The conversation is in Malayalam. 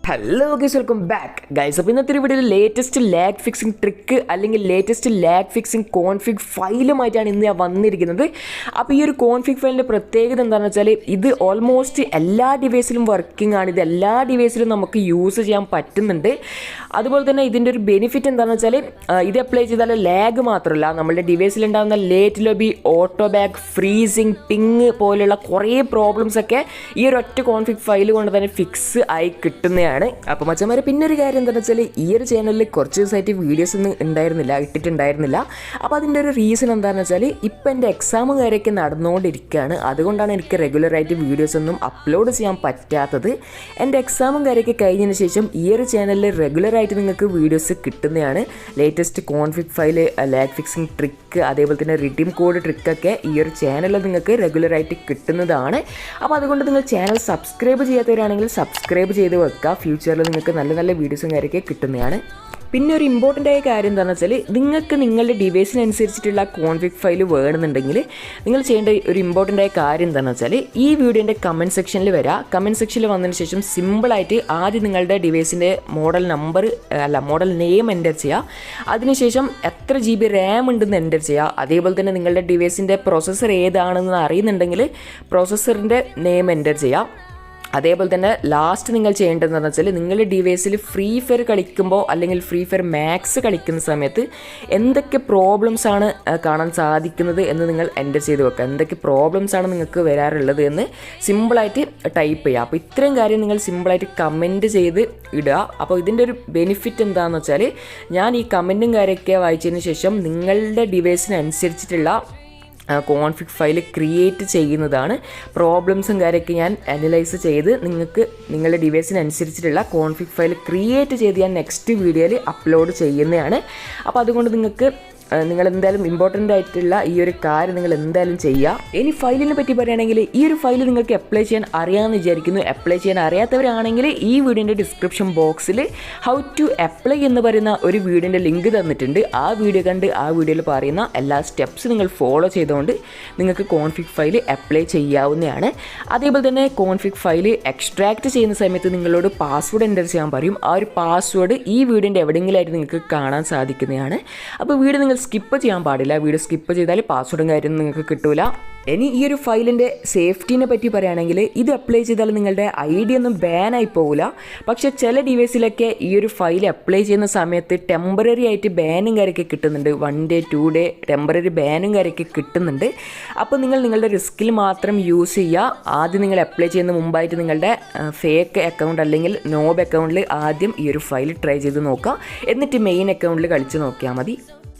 Hello guys, welcome back guys. അപ്പോൾ ഇന്നത്തെ വീഡിയോയിൽ ലേറ്റസ്റ്റ് ലാഗ് ഫിക്സിംഗ് ട്രിക്ക് അല്ലെങ്കിൽ ലേറ്റസ്റ്റ് ലാഗ് ഫിക്സിംഗ് കോൺഫിഗ് ഫയലുമായിട്ടാണ് ഇന്ന് ഞാൻ വന്നിരിക്കുന്നത്. അപ്പോൾ ഈ ഒരു കോൺഫിഗ് ഫയലിൻ്റെ പ്രത്യേകത എന്താണെന്ന് വെച്ചാൽ ഇത് ഓൾമോസ്റ്റ് എല്ലാ ഡിവൈസിലും വർക്കിംഗ് ആണ്. ഇത് എല്ലാ ഡിവൈസിലും നമുക്ക് യൂസ് ചെയ്യാൻ പറ്റുന്നുണ്ട്. അതുപോലെ തന്നെ ഇതിൻ്റെ ഒരു ബെനിഫിറ്റ് എന്താണെന്ന് വെച്ചാൽ ഇത് അപ്ലൈ ചെയ്താൽ ലാഗ് മാത്രമല്ല, നമ്മുടെ ഡിവൈസിലുണ്ടാകുന്ന late lobby, auto bug, freezing, ping പോലെയുള്ള കുറേ പ്രോബ്ലംസ് ഒക്കെ ഈ ഒരു ഒറ്റ കോൺഫിഗ് ഫയൽ കൊണ്ട് തന്നെ ഫിക്സ് ആയി കിട്ടുന്നതാണ്. അപ്പോൾ മച്ചന്മാരെ, പിന്നെ ഒരു കാര്യം എന്താണെന്ന് വെച്ചാൽ ഈ ഒരു ചാനലിൽ കുറച്ച് ദിവസമായിട്ട് വീഡിയോസ് ഒന്നും ഇട്ടിട്ടുണ്ടായിരുന്നില്ല. അപ്പോൾ അതിൻ്റെ ഒരു റീസൺ എന്താണെന്ന് വെച്ചാൽ ഇപ്പം എൻ്റെ എക്സാമും കാര്യമൊക്കെ നടന്നുകൊണ്ടിരിക്കുകയാണ്. അതുകൊണ്ടാണ് എനിക്ക് റെഗുലറായിട്ട് വീഡിയോസ് ഒന്നും അപ്ലോഡ് ചെയ്യാൻ പറ്റാത്തത്. എൻ്റെ എക്സാമും കാര്യമൊക്കെ കഴിഞ്ഞതിന് ശേഷം ഈ ഒരു ചാനലിൽ റെഗുലറായിട്ട് നിങ്ങൾക്ക് വീഡിയോസ് കിട്ടുന്നതാണ്. Latest config file, lag fixing trick, അതേപോലെ തന്നെ റിഡീം കോഡ് ട്രിക്കൊക്കെ ഈ ഒരു ചാനലിൽ നിങ്ങൾക്ക് റെഗുലറായിട്ട് കിട്ടുന്നതാണ്. അപ്പോൾ അതുകൊണ്ട് നിങ്ങൾ ചാനൽ സബ്സ്ക്രൈബ് ചെയ്യാത്തവരാണെങ്കിൽ സബ്സ്ക്രൈബ് ചെയ്ത് വെക്കുക. ഫ്യൂച്ചറിൽ നിങ്ങൾക്ക് നല്ല നല്ല വീഡിയോസും കാര്യമൊക്കെ കിട്ടുന്നതാണ്. പിന്നെ ഒരു ഇമ്പോർട്ടൻ്റ് ആയ കാര്യം എന്താണെന്ന് വെച്ചാൽ നിങ്ങൾക്ക് നിങ്ങളുടെ ഡിവൈസിനനുസരിച്ചിട്ടുള്ള കോൺഫിഗ് ഫയൽ വേണമെന്നുണ്ടെങ്കിൽ നിങ്ങൾ ചെയ്യേണ്ട ഒരു ഇമ്പോർട്ടൻ്റ് ആയ കാര്യം എന്താണെന്ന് വെച്ചാൽ ഈ വീഡിയോൻ്റെ കമൻറ്റ് സെക്ഷനിൽ വരാം. കമൻറ്റ് സെക്ഷനിൽ വന്നതിന് ശേഷം സിമ്പിളായിട്ട് ആദ്യം നിങ്ങളുടെ ഡിവൈസിൻ്റെ മോഡൽ നെയിം എൻ്റർ ചെയ്യുക. അതിനുശേഷം എത്ര GB RAM ഉണ്ടെന്ന് എൻ്റർ ചെയ്യുക. അതേപോലെ തന്നെ നിങ്ങളുടെ ഡിവൈസിൻ്റെ പ്രോസസ്സർ ഏതാണെന്ന് അറിയുന്നുണ്ടെങ്കിൽ പ്രോസസ്സറിൻ്റെ നെയിം എൻ്റർ ചെയ്യുക. അതേപോലെ തന്നെ ലാസ്റ്റ് നിങ്ങൾ ചെയ്യേണ്ടതെന്ന് വെച്ചാൽ നിങ്ങളുടെ ഡിവൈസിൽ ഫ്രീ ഫയർ കളിക്കുമ്പോൾ അല്ലെങ്കിൽ ഫ്രീ ഫയർ മാക്സ് കളിക്കുന്ന സമയത്ത് എന്തൊക്കെ പ്രോബ്ലംസ് ആണ് കാണാൻ സാധിക്കുന്നത് എന്ന് നിങ്ങൾ എൻ്റർ ചെയ്ത് വെക്കുക. എന്തൊക്കെ പ്രോബ്ലംസ് ആണ് നിങ്ങൾക്ക് വരാറുള്ളത് എന്ന് സിമ്പിളായിട്ട് ടൈപ്പ് ചെയ്യുക. അപ്പോൾ ഇത്രയും കാര്യം നിങ്ങൾ സിമ്പിളായിട്ട് കമൻറ്റ് ചെയ്ത് ഇടുക. അപ്പോൾ ഇതിൻ്റെ ഒരു ബെനിഫിറ്റ് എന്താണെന്ന് വെച്ചാൽ ഞാൻ ഈ കമൻറ്റും കാര്യമൊക്കെ വായിച്ചതിന് ശേഷം നിങ്ങളുടെ ഡിവൈസിനനുസരിച്ചിട്ടുള്ള കോൺഫിഗ് ഫയൽ ക്രിയേറ്റ് ചെയ്യുന്നതാണ്. പ്രോബ്ലംസും കാര്യമൊക്കെ ഞാൻ അനലൈസ് ചെയ്ത് നിങ്ങൾക്ക് നിങ്ങളുടെ ഡിവൈസിനനുസരിച്ചിട്ടുള്ള കോൺഫിഗ് ഫയൽ ക്രിയേറ്റ് ചെയ്ത് ഞാൻ നെക്സ്റ്റ് വീഡിയോയിൽ അപ്ലോഡ് ചെയ്യുന്നതാണ്. അപ്പോൾ അതുകൊണ്ട് നിങ്ങൾ എന്തായാലും ഇമ്പോർട്ടൻ്റ് ആയിട്ടുള്ള ഈ ഒരു കാര്യം നിങ്ങൾ എന്തായാലും ചെയ്യുക. ഇനി ഫയലിനെ പറ്റി പറയുകയാണെങ്കിൽ ഈ ഒരു ഫയൽ നിങ്ങൾക്ക് അപ്ലൈ ചെയ്യാൻ അറിയാമെന്ന് വിചാരിക്കുന്നു. അപ്ലൈ ചെയ്യാൻ അറിയാത്തവരാണെങ്കിൽ ഈ വീഡിയോൻ്റെ ഡിസ്ക്രിപ്ഷൻ ബോക്സിൽ ഹൗ ടു അപ്ലൈ എന്ന് പറയുന്ന ഒരു വീഡിയോൻ്റെ ലിങ്ക് തന്നിട്ടുണ്ട്. ആ വീഡിയോ കണ്ട് ആ വീഡിയോയിൽ പറയുന്ന എല്ലാ സ്റ്റെപ്സ് നിങ്ങൾ ഫോളോ ചെയ്തുകൊണ്ട് നിങ്ങൾക്ക് കോൺഫിഗ് ഫയൽ അപ്ലൈ ചെയ്യാവുന്നതാണ്. അതേപോലെ തന്നെ കോൺഫിഗ് ഫയൽ എക്സ്ട്രാക്ട് ചെയ്യുന്ന സമയത്ത് നിങ്ങളോട് പാസ്വേഡ് എൻ്റർ ചെയ്യാൻ പറയും. ആ ഒരു പാസ്വേഡ് ഈ വീഡിയോൻ്റെ എവിടെയെങ്കിലായിട്ട് നിങ്ങൾക്ക് കാണാൻ സാധിക്കുന്നതാണ്. അപ്പോൾ വീഡിയോ നിങ്ങൾ സ്കിപ്പ് ചെയ്യാൻ പാടില്ല. വീഡിയോ സ്കിപ്പ് ചെയ്താൽ പാസ്വേഡും കാര്യം നിങ്ങൾക്ക് കിട്ടില്ല. ഇനി ഈ ഒരു ഫയലിൻ്റെ സേഫ്റ്റീനെ പറ്റി പറയുകയാണെങ്കിൽ ഇത് അപ്ലൈ ചെയ്താൽ നിങ്ങളുടെ ID ഒന്നും ബാനായി പോകില്ല. പക്ഷേ ചില ഡിവൈസിലൊക്കെ ഈ ഒരു ഫയൽ അപ്ലൈ ചെയ്യുന്ന സമയത്ത് ടെമ്പററി ആയിട്ട് ബാനും കാര്യമൊക്കെ കിട്ടുന്നുണ്ട്. 1 day 2 day ടെമ്പററി ബാനും കാര്യമൊക്കെ കിട്ടുന്നുണ്ട്. അപ്പോൾ നിങ്ങളുടെ റിസ്കിൽ മാത്രം യൂസ് ചെയ്യുക. ആദ്യം നിങ്ങൾ അപ്ലൈ ചെയ്യുന്ന മുമ്പായിട്ട് നിങ്ങളുടെ ഫേക്ക് അക്കൗണ്ട് അല്ലെങ്കിൽ നോബ് അക്കൗണ്ടിൽ ആദ്യം ഈ ഒരു ഫയൽ ട്രൈ ചെയ്ത് നോക്കുക. എന്നിട്ട് മെയിൻ അക്കൗണ്ടിൽ കളിച്ച് നോക്കിയാൽ മതി.